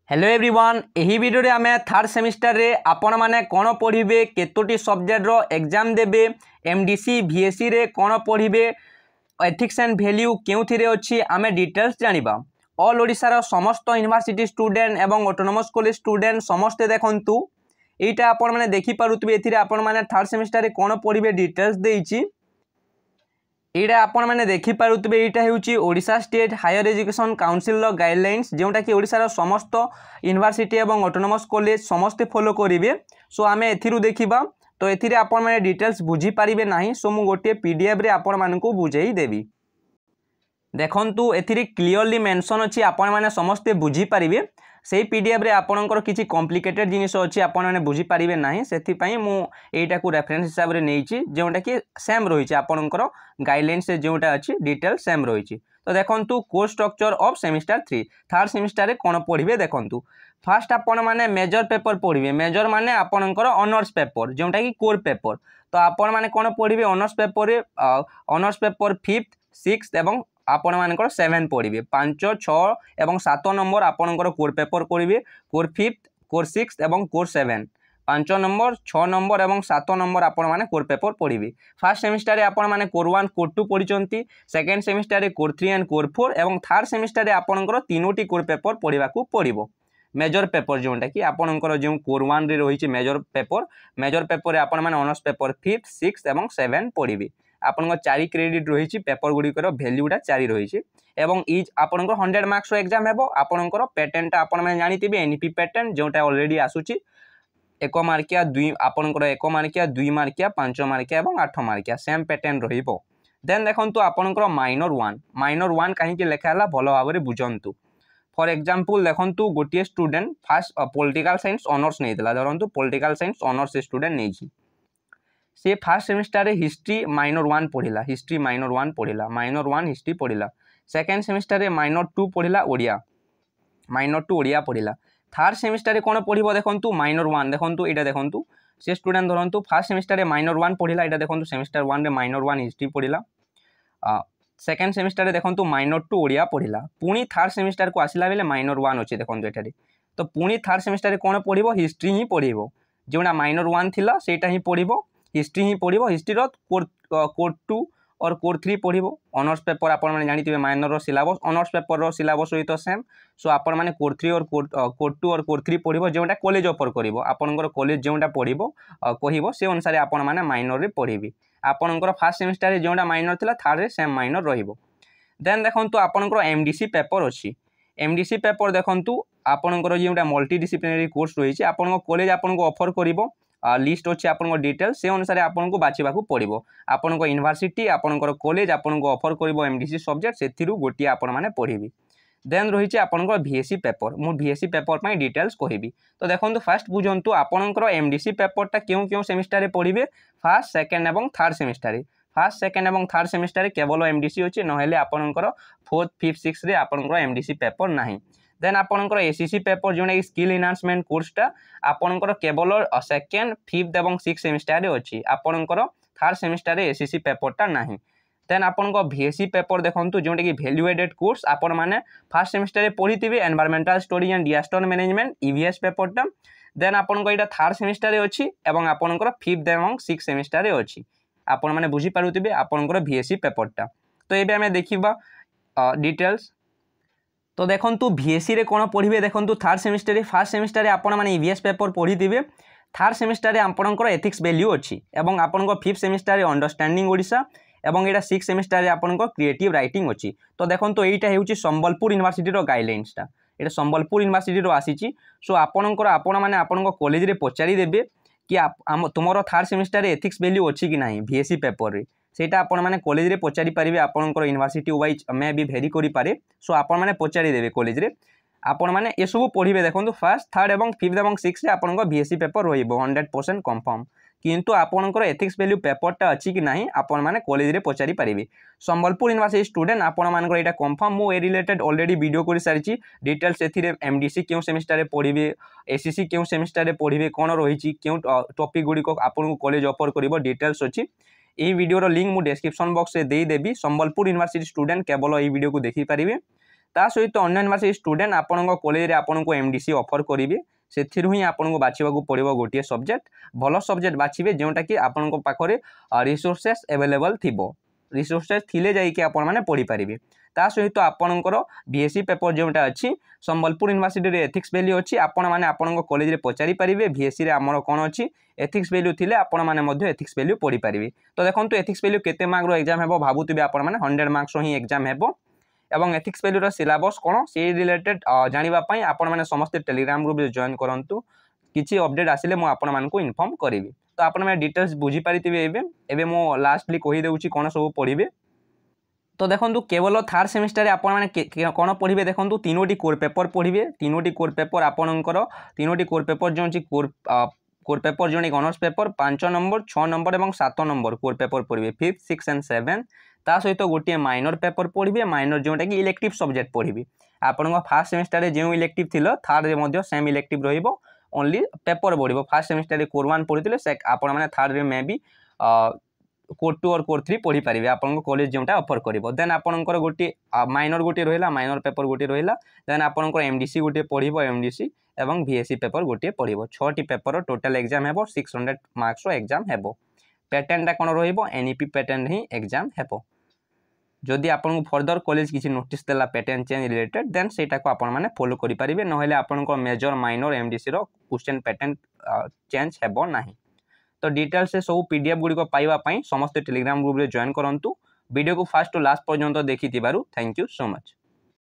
Hello everyone एही video रे आमे थर्ड सेमिस्टर रे आपण माने कोन पढिबे केतोटी सब्जेक्ट रो एग्जाम देबे एमडीसी भीएससी रे कोन पढिबे एथिक्स एंड वैल्यू केउथि रे अछि आमे डिटेल्स जानिबा। ऑल ओडिसा रो समस्त यूनिवर्सिटी स्टूडेंट एवं ऑटोनोमस कॉलेज स्टूडेंट समस्त देखंतु एटा आपण माने देखि पारुतबे एथि रे आपण माने थर्ड सेमिस्टर रे कोन पढिबे डिटेल्स देइछि। एटा आपण माने देखि पारुतबे एटा हेउची Odisha state higher education council रो गाइडलाइंस जोटा कि ओडिसा रो समस्त यूनिवर्सिटी एवं ऑटोनोमस कॉलेज समस्त फॉलो करिवे। सो आमे एथिरु देखिबा तो एथिरे आपण माने डिटेल्स बुझी पारिबे नाही। सो मु गोटे पीडीएफ रे आपण मानकु बुझेई देबी। देखंतु एथिरे क्लियरली मेंशन अछि आपण माने समस्त बुझी पारिबे। से पीडीएफ रे आपणकर किछि कॉम्प्लिकेटेड जिनिस अछि आपण माने बुझी पारिबे नाही। सेथि पई मु एटा को रेफरेंस हिसाब रे नेइछि जोटा कि सेम रहिछि आपणकर गाइडलाइंस से जोटा अछि डिटेल सेम रहिछि। तो देखंतु course structure of semester 3 third semester रे कोन पढिबे देखंतु। फर्स्ट आपण माने मेजर पेपर पढिबे। मेजर माने आपणकर ऑनर्स पेपर जोटा कि कोर पेपर। तो आपण माने कोन पढिबे ऑनर्स पेपर रे ऑनर्स पेपर 5th 6th एवं आपण मानकर 7 पढिबे 5 6 एवं 7 नंबर आपणकर कोर पेपर पढिबे कोर 5th कोर 6th एवं कोर 7 5 नंबर 6 नंबर एवं 7 नंबर आपण माने कोर पेपर पढिबे। फर्स्ट सेमिस्टर रे आपण माने कोर 1 कोर 2 पढिचंती। सेकंड सेमिस्टर रे कोर 3 एंड कोर 4 एवं थर्ड सेमिस्टर रे आपणकर तीनोटी कोर पेपर पढिबा को पडिबो। मेजर पेपर जोटा कि आपणकर जो कोर 1 रे रहिछि मेजर पेपर रे आपण माने ऑनर्स पेपर 5th 6th एवं 7 पढिबे। आपन 4 क्रेडिट रही पेपर गुड़िकर भैल्यूटा 4 रही एवं इज आपन 100 मार्क्स एग्जाम हेबो। आपनकर पैटर्न आपण मैंने जानिथिबे एनईपी पैटर्न जोटा ऑलरेडी आसुची 1 मार्किया 2 आपनकर 1 मार्किया 2 मार्किया 5 मार्किया एवं 8 मार्किया सेम पैटर्न रहिबो। देन देखंतु आपनकर माइनर 1 काहे कि लेखा हला भलो भाबरे बुझंतु। फॉर एग्जांपल देखंतु गोटिए student first political science honours नेइतला धरंतु पॉलिटिकल साइंस ऑनर्स स्टूडेंट नेइछि। से फर्स्ट सेमिस्टर रे हिस्ट्री माइनर 1 पढ़िला हिस्ट्री माइनर 1 पढ़िला माइनर 1 हिस्ट्री पढ़िला। सेकंड सेमिस्टर रे माइनर 2 पढ़िला ओडिया माइनर 2 ओडिया पढ़िला। थर्ड सेमिस्टर रे कोन पढ़िबो देखंतु माइनर 1 देखंतु एटा देखंतु से स्टूडेंट धरंतु फर्स्ट सेमिस्टर रे माइनर 1 पढ़िला एटा देखंतु सेमिस्टर 1 रे माइनर 1 हिस्ट्री पढ़िला। सेकंड सेमिस्टर रे देखंतु माइनर 2 ओडिया पढ़िला। पुनी थर्ड सेमिस्टर को आसिला बेले माइनर 1 अछि देखंतु एटारे। तो पुनी थर्ड सेमिस्टर रे कोन पढ़िबो हिस्ट्री ही पढ़िबो जोना माइनर 1 थिला सेटा ही पढ़िबो हिस्ट्री ही पढ़िबो। हिस्ट्री रो कोर 2 और कोर 3 पढ़िबो। ऑनर्स पेपर आपण माने जानिथिबे माइनर रो सिलेबस ऑनर्स पेपर रो सिलेबस सहित सेम। सो आपण माने कोर 3 और कोर 2 और कोर 3 पढ़िबो जोटा कॉलेज ऑफर करिवो। आपनकर कॉलेज जोटा पढ़िबो कहिबो से अनुसार आपण माने माइनर रे पढ़िबे। आपनकर फर्स्ट सेमिस्टर रे जोटा माइनर थिला थर्ड रे सेम माइनर रहिबो। देन देखंतु आपनकर एमडीसी पेपर अछि। एमडीसी पेपर देखंतु आपनकर जोटा मल्टी डिसिप्लिनरी कोर्स रहिछि आपन कॉलेज आपनको ऑफर करिवो। लिस्ट अच्छे आपन डिटेल से अनुसार आपन को बाछिबा को पड़िबो। आपन यूनिवर्सिटी आपन कॉलेज आपन को ऑफर करिवो एमडीसी सब्जेक्ट सेथिरु गोटी आपन माने पढ़िबी। देन रहिछि आपन भीएससी पेपर मु भीएससी पेपर पई डिटेल्स कहिबी। तो देखंतु फर्स्ट बुझंतु आपन एमडीसी पेपरटा केउ सेमिस्टर रे पढ़िबे फर्स्ट सेकंड एवं थर्ड सेमिस्टर रे। फर्स्ट सेकंड एवं थर्ड सेमिस्टर रे केवल एमडीसी अछि नहेले आपन 4th 5th 6th रे आपन एमडीसी पेपर नाही। देन आपनकर एसीसी पेपर जोना कि स्किल एनहांसमेंट कोर्सटा आपनकर केवल सेकंड 5th एवं 6th सेमिस्टर रे अछि। आपनकर थर्ड सेमिस्टर रे एसीसी पेपरटा नाही। देन आपनकर भीएससी पेपर देखंतु जोटा कि वैल्यू एडेड कोर्स आपण माने फर्स्ट सेमिस्टर रे पढ़िथिबे environmental study and disaster management EVS पेपरटा। देन आपनकर एटा थर्ड सेमिस्टर रे अछि एवं आपनकर 5th एवं 6th सेमिस्टर रे अछि। आपण माने बुझी पारुथिबे आपनकर भीएससी पेपरटा। तो एबे हमें देखिबा डिटेल्स। तो देखंतु भीएससी रे कोन पढ़िबे देखंतु थर्ड सेमिस्टर रे फर्स्ट सेमिस्टर रे आपण माने ईवीएस पेपर पढ़िथिबे। थर्ड सेमिस्टर रे आपणकर एथिक्स वैल्यू अछि एवं आपणकर 5th सेमिस्टर रे अंडरस्टैंडिंग ओडिसा एवं एटा 6th सेमिस्टर रे आपणकर क्रिएटिव राइटिंग अछि। तो देखंतु एटा हेउछि संबलपुर यूनिवर्सिटी रो गाइडलाइंसटा एटा संबलपुर यूनिवर्सिटी रो आसीछि। सो आपणकर आपण माने आपणकर कॉलेज रे पचारि देबे कि तुमरो थर्ड सेमिस्टर रे एथिक्स वैल्यू अछि कि नाही भीएससी पेपर रे सेटा आपण माने कॉलेज रे पचारि पारिबे। आपणकर यूनिवर्सिटी वाइज मे भी भेरी करि पारे। सो आपण माने पचारि देबे कॉलेज रे आपण माने ए सब पढ़िबे देखंतु फर्स्ट थर्ड एवं 5th एवं 6th रे आपणकर भीएससी पेपर रहिबो 100% कंफर्म। किंतु आपणकर एथिक्स वैल्यू पेपरटा अछि कि नाही आपण माने कॉलेज रे पचारि पारिबे। संबलपुर यूनिवर्सिटी स्टूडेंट आपण मानकर एटा कंफर्म मु ए रिलेटेड ऑलरेडी वीडियो करि सारिछि डिटेल्स एथिरे एमडीसी केउ सेमिस्टर रे पढ़िबे एसीसी केउ सेमिस्टर रे पढ़िबे कोन रहिछि केउ टॉपिक गुडी को आपन को कॉलेज ऑफर करिवो डिटेल्स अछि। এই ভিডিওর লিঙ্ক মু ডেসক্রিপশন বক্স রে দেই দেবি। संबलपुर यूनिवर्सिटी स्टूडेंट केवल এই ভিডিও को देखि पारिबे। ता सहित अन्य यूनिवर्सिटी स्टूडेंट आपण कॉलेज आपको एमडीसी ऑफर करेंगे से ही आपको बाछा पड़ो गोटे सब्जेक्ट भल सब्जेक्ट बाछे जोटा कि आपण पाखे रिसोर्सेस एवेलेबल थी रिसोर्सेस थिले जाइए आपण मैंने पढ़ी पारे ता सहित आपणकर बीएससी पेपर जोटा अच्छी संबलपुर यूनिवर्सिटी रे एथिक्स वैल्यू अच्छी आपण मैंने आपण कॉलेज रे पचारि पारे बीएससी रे आमर कौन अच्छी एथिक्स वैल्यू थिले आपण मैंने एथिक्स वैल्यू पढ़ी पारे तो देखो एथिक्स वैल्यू केते मार्क रो एग्जाम हेबो भाबुथिबे आपण मैंने 100 मार्क्स ही एग्जाम हेबो एवं एथिक्स वैल्यू रो सिलेबस कौन से रिलेटेड जानिबा पई आपण मैंने समस्त टेलीग्राम ग्रुप रे जॉइन करंतु किछि अपडेट आसिले मु आपण मानकु इन्फॉर्म करिवि तो आपण मैंने डिटेल्स बुझी पारिथिबे एबे मो लास्टली कहि देउची कोन सब पढिबे तो देखो केवल थर्ड सेमिस्टर आपण मैंने कौन पढ़े देखो तीनोटी कोर पेपर पढ़े तीनोटी कोर पेपर आपणकर तीनोटी कोर पेपर जो कोर पेपर जो ऑनर्स पेपर 5 नंबर 6 नंबर और 7 नंबर कोर पेपर पढ़े 5th 6th एंड 7th ता सहित गोटे माइनर पेपर पढ़े माइनर जोटा कि इलेक्टिव सब्जेक्ट पढ़े आपण फर्स्ट सेमिस्टर जो इलेक्टिव थी थर्ड में सेम इलेक्टिव रहिबो ओनली पेपर बढ़िबो फर्स्ट सेमिस्टर कोर 1 पढ़ी आपण मैंने थर्ड रे मे भी कोर 2 और कोर 3 पढ़ी पारे आपन कॉलेज जोटा ऑफर करिवो देन आपनकर गोटे माइनर गोटे रहिला माइनर पेपर गोटे रहिला देन आपनकर एमडीसी गोटे पढ़िबो एमडीसी एवं बीएससी पेपर गोटे पढ़िबो 6टी पेपर टोटल एग्जाम हेबो 600 मार्क्स रो एग्जाम हेबो पैटर्न कोन रहिबो एनईपी पैटर्न ही एग्जाम हेबो जदि आपन फर्दर कॉलेज किसी नोटिस देला पैटर्न चेंज रिलेटेड देन सेटा को आपन माने फॉलो करि परिबे नहले आपनकर मेजर माइनर एमडीसी रो क्वेश्चन पैटर्न चेंज हेबो नाही तो डिटेल्स से सब पीडीएफ गुड़ी पाइबा समस्त टेलीग्राम ग्रुप रे जॉइन करंतु वीडियो को फास्ट टू लास्ट पर्यंत देखि थैंक यू सो मच।